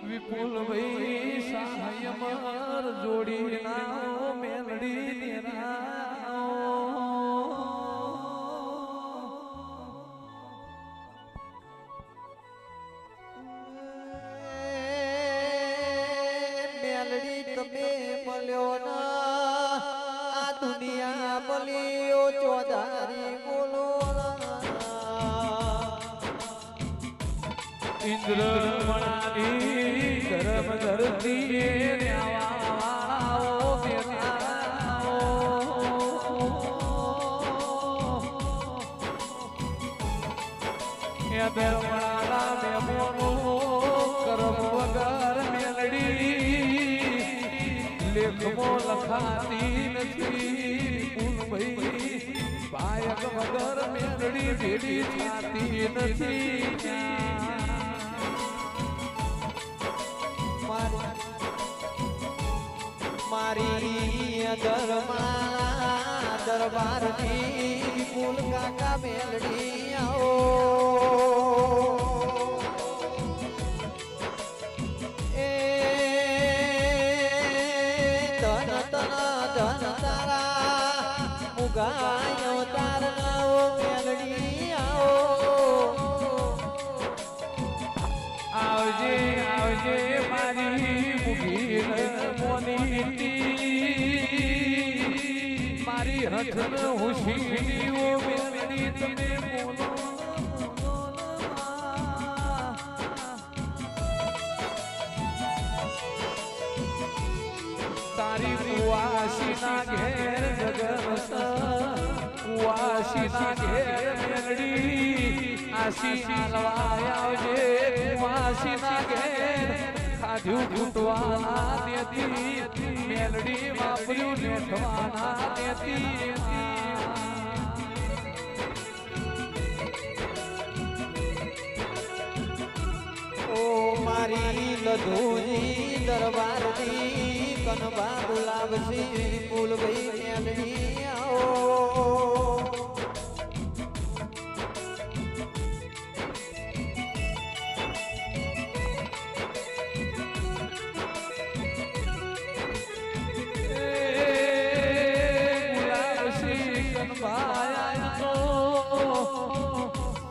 વિપુલ ભાઈ સહાય મર જોડી ના મેલડી મેલડી તમે મળ્યો ના આ દુનિયા મળ્યો ચોધારી બોલો ઇન્દ્ર મણાની ગરમ ધરતી લેખમો લખાતી નથી ભાઈ પાયક વગર મેલડી ભેડી થતી નથી મારી દરબારની ફૂલ કાકા મેલડી આવો એ ધન તારા મુગાયો તાર નાઓ મેલડી આવો આવજે આવજે મારી મુગી મારી રથન હુશીની ઓ મેલડી તમે બોલો તારી કુવાસીના ઘેર જગત કુવાસીના ઘેર મેલડી આશી આલવા આવજે કુવાસીના ઘેર ખાધ્યું ઘૂંટવાના દેતી મેલડી વાપર્યું લેઠવાના દેતી ઓ મારી લધુજી દરબારની કનબા ગુલાબજી ફૂલ ભાઈ મેલડી આવો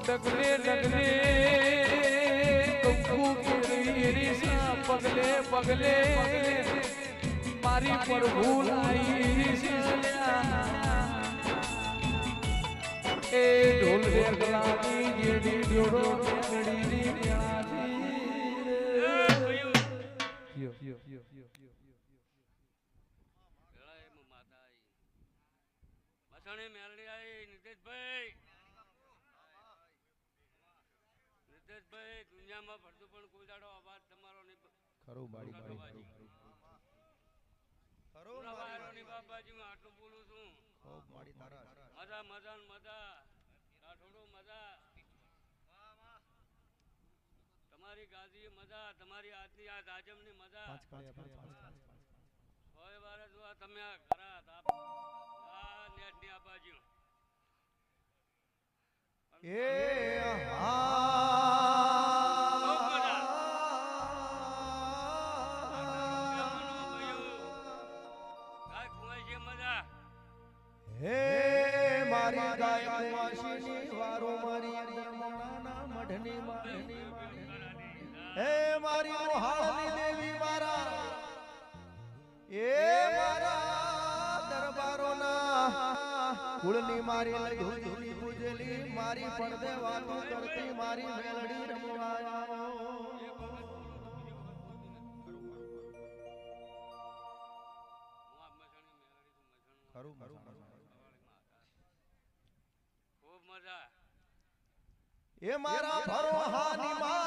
ડગલે ડગલે પગલે પગલે મારી પર ભૂલ આવી એ ઢોલ રેગલાની જેડી જોડો મેળડી દુનિયામાં ભરતું પણ કોઈ દાડો અવાજ તમારો નહીં ખરું બાડી બાડી ખરું બારોની બાબાજી હું આટલું બોલું છું ખૂબ બાડી તારા મજા મજા મજા રાઠોડો મજા તમારી ગાદી મજા તમારી આજની આ રાજમની મજા હોય વારે જો તમે આ ખરા આ નેટની આ બાજુ એ હા હે મારી ગાય કુવાસીની વારો મારી મોણાના મઢની મારી હે મારી મોહાળની દેવી મારા એ મારા દરબારોના કુળની મારી લધુજી પૂજેલી મારી પડદે વાતો કરતી મારી મેલડી રમવા ખૂબ મજા એ મારા ભરોહાની માં